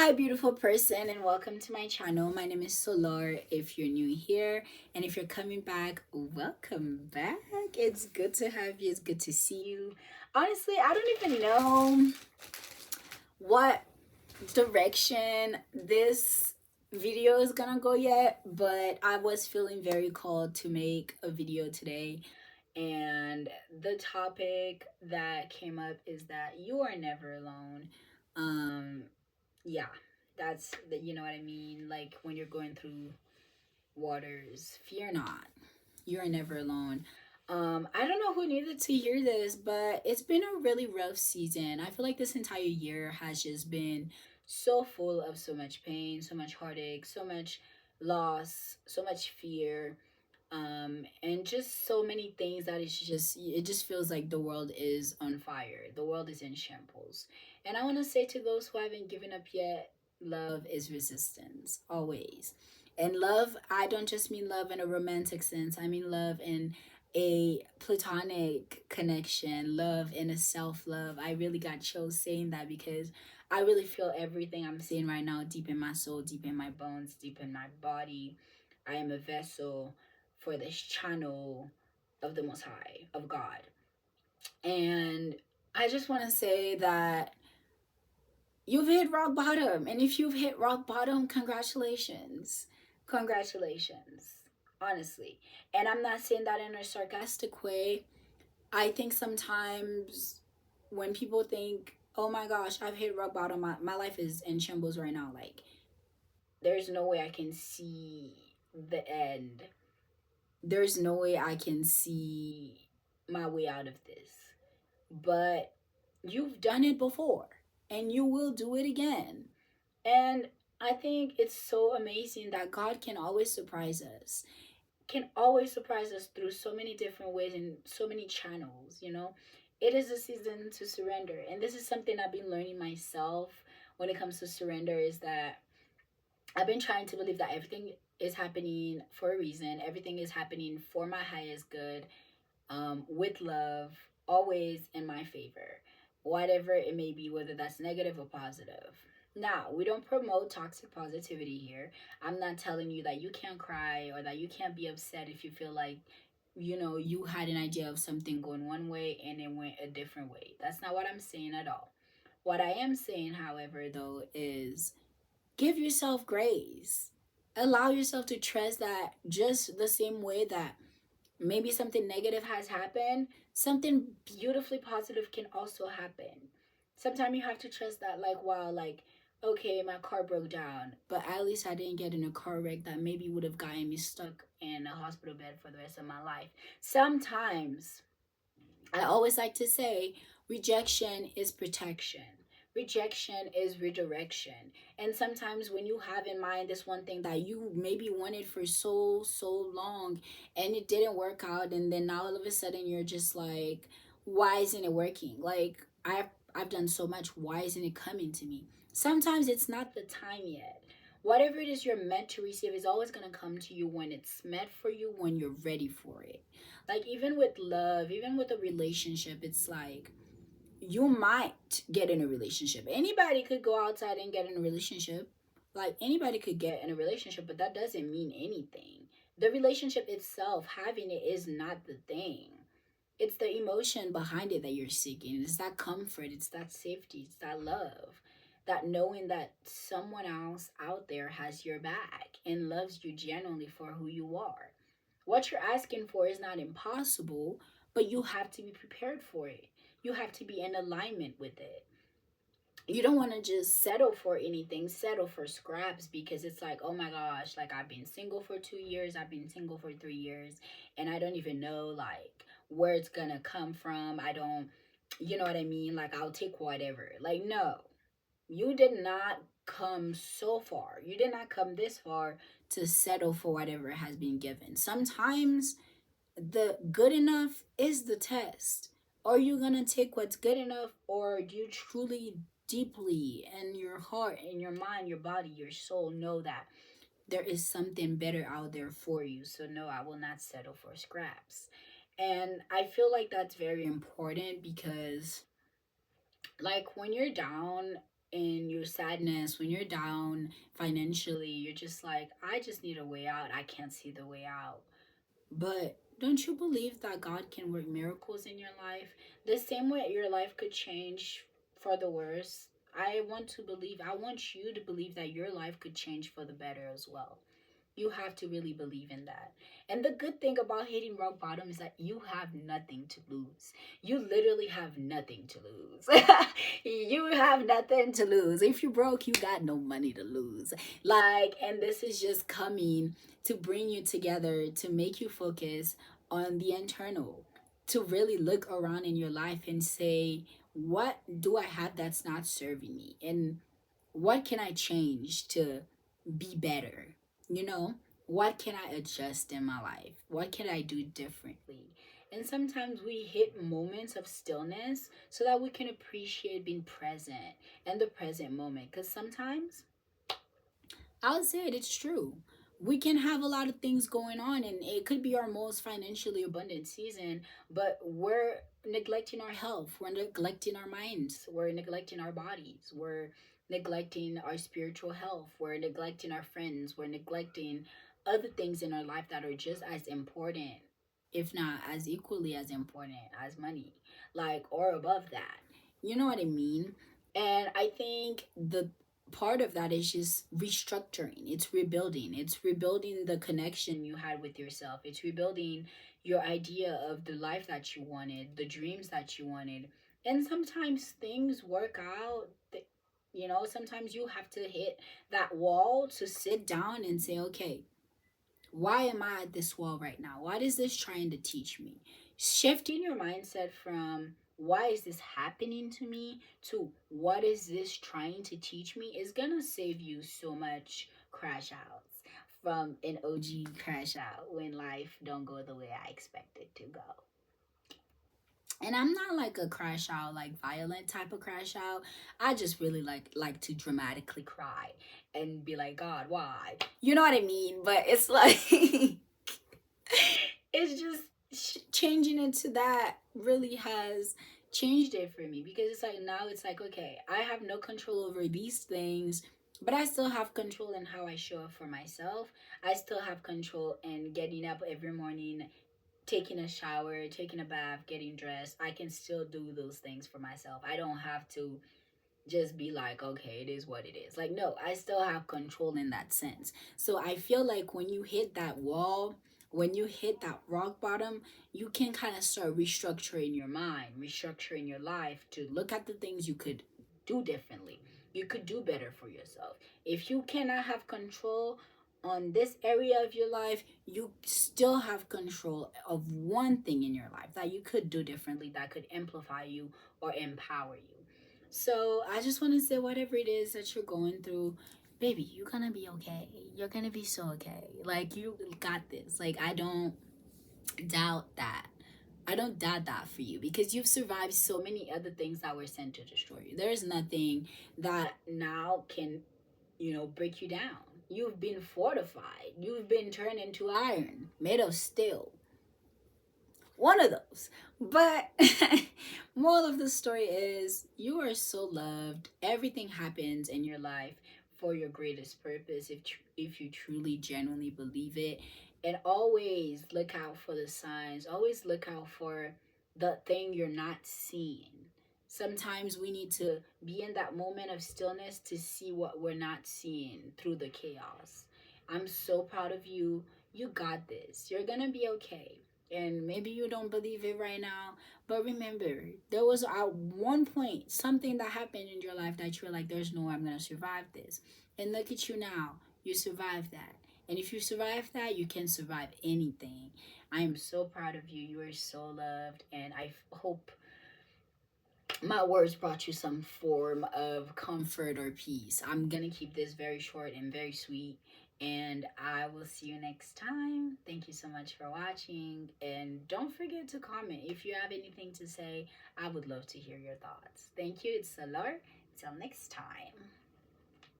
Hi, beautiful person, and welcome to my channel. My name is Solar. If you're new here, and if you're coming back, welcome back. It's good to have you. It's good to see you. Honestly, I don't even know what direction this video is gonna go yet, but I was feeling very called to make a video today. And the topic that came up is that you are never alone. Yeah, that's the, you know what I mean, like when you're going through waters, fear not, you are never alone. I don't know who needed to hear this, but it's been a really rough season. I feel like this entire year has just been so full of so much pain, so much heartache, so much loss, so much fear, and just so many things that it just feels like the world is on fire, the world is in shambles. And I want to say to those who haven't given up yet, love is resistance always. And love, I don't just mean love in a romantic sense, I mean love in a platonic connection, love in a self-love. I really got chills saying that because I really feel everything I'm saying right now deep in my soul, deep in my bones, deep in my body. I am a vessel for this channel of the Most High, of God. And I just want to say that you've hit rock bottom. And if you've hit rock bottom, congratulations. Congratulations. Honestly. And I'm not saying that in a sarcastic way. I think sometimes when people think, oh my gosh, I've hit rock bottom, my life is in shambles right now. Like, there's no way I can see the end. There's no way I can see my way out of this. But you've done it before and you will do it again. And I think it's so amazing that God can always surprise us. Can always surprise us through so many different ways and so many channels, you know? It is a season to surrender. And this is something I've been learning myself when it comes to surrender, is that I've been trying to believe that everything is happening for a reason. Everything is happening for my highest good, with love, always in my favor, whatever it may be, whether that's negative or positive. Now, we don't promote toxic positivity here. I'm not telling you that you can't cry or that you can't be upset if you feel like, you had an idea of something going one way and it went a different way. That's not what I'm saying at all. What I am saying, however, though, is give yourself grace. Allow yourself to trust that just the same way that maybe something negative has happened, something beautifully positive can also happen. Sometimes you have to trust that, like, wow, like, okay, my car broke down, but at least I didn't get in a car wreck that maybe would have gotten me stuck in a hospital bed for the rest of my life. Sometimes, I always like to say, rejection is protection. Rejection is redirection. And sometimes when you have in mind this one thing that you maybe wanted for so long and it didn't work out, and then now all of a sudden you're just like, why isn't it working? Like, I've done so much, why isn't it coming to me? Sometimes it's not the time yet. Whatever it is you're meant to receive is always going to come to you when it's meant for you, when you're ready for it. Like, even with love, even with a relationship, it's like you might get in a relationship. Anybody could go outside and get in a relationship. Like, anybody could get in a relationship, but that doesn't mean anything. The relationship itself, having it, is not the thing. It's the emotion behind it that you're seeking. It's that comfort, it's that safety, it's that love. That knowing that someone else out there has your back and loves you genuinely for who you are. What you're asking for is not impossible, but you have to be prepared for it. You have to be in alignment with it. You don't want to just settle for anything, settle for scraps, because it's like, oh my gosh, like, I've been single for 2 years, I've been single for 3 years, and I don't even know, like, where it's gonna come from. I don't, you know what I mean? Like, I'll take whatever. Like, no, you did not come so far. You did not come this far to settle for whatever has been given. Sometimes the good enough is the test. Are you gonna take what's good enough, or do you truly, deeply in your heart, in your mind, your body, your soul know that there is something better out there for you? So, no, I will not settle for scraps. And I feel like that's very important because, like, when you're down, in your sadness, when you're down financially, you're just like, I just need a way out. I can't see the way out. But don't you believe that God can work miracles in your life? The same way your life could change for the worse. I want you to believe that your life could change for the better as well. You have to really believe in that. And the good thing about hitting rock bottom is that you have nothing to lose. You literally have nothing to lose. You have nothing to lose. If you're broke, you got no money to lose. Like, and this is just coming to bring you together, to make you focus on the internal, to really look around in your life and say, what do I have that's not serving me? And what can I change to be better? You know, what can I adjust in my life? What can I do differently? And sometimes we hit moments of stillness so that we can appreciate being present and the present moment. Because sometimes I'll say it, it's true. We can have a lot of things going on, and it could be our most financially abundant season, but we're neglecting our health, we're neglecting our minds, we're neglecting our bodies, we're neglecting our spiritual health, we're neglecting our friends, we're neglecting other things in our life that are just as important, if not as equally as important as money, like, or above that. You know what I mean? And I think the part of that is just restructuring, it's rebuilding, it's rebuilding the connection you had with yourself, it's rebuilding your idea of the life that you wanted, the dreams that you wanted. And sometimes things work out, you know, sometimes you have to hit that wall to sit down and say, okay, why am I at this wall right now? What is this trying to teach me? Shifting your mindset from why is this happening to me to what is this trying to teach me is gonna save you so much crash outs from an OG crash out when life don't go the way I expect it to go. And I'm not like a crash out, like violent type of crash out. I just really like to dramatically cry and be like, God, why? You know what I mean? But it's like it's just changing into that really has changed it for me, because it's like now it's like, okay, I have no control over these things, but I still have control in how I show up for myself. I still have control in getting up every morning, taking a shower, taking a bath, getting dressed. I can still do those things for myself. I don't have to just be like, okay, it is what it is. Like, no, I still have control in that sense. So I feel like when you hit that wall, when you hit that rock bottom, you can kind of start restructuring your mind, restructuring your life to look at the things you could do differently. You could do better for yourself. If you cannot have control on this area of your life, you still have control of one thing in your life that you could do differently, that could amplify you or empower you. So I just want to say, whatever it is that you're going through, baby, you're gonna be okay. You're gonna be so okay. Like, you got this. Like, I don't doubt that. I don't doubt that for you, because you've survived so many other things that were sent to destroy you. There's nothing that now can, you know, break you down. You've been fortified. You've been turned into iron, made of steel. One of those. But moral of the story is, you are so loved. Everything happens in your life for your greatest purpose, if you truly genuinely believe it. And always look out for the signs. Always look out for the thing you're not seeing. Sometimes we need to be in that moment of stillness to see what we're not seeing through the chaos. I'm so proud of you. You got this. You're going to be okay. And maybe you don't believe it right now, but remember, there was at one point something that happened in your life that you were like, there's no way I'm going to survive this. And look at you now. You survived that. And if you survive that, you can survive anything. I am so proud of you. You are so loved. And I hope my words brought you some form of comfort or peace. I'm going to keep this very short and very sweet. And I will see you next time. Thank you so much for watching. And don't forget to comment if you have anything to say. I would love to hear your thoughts. Thank you. It's Solar. Till next time.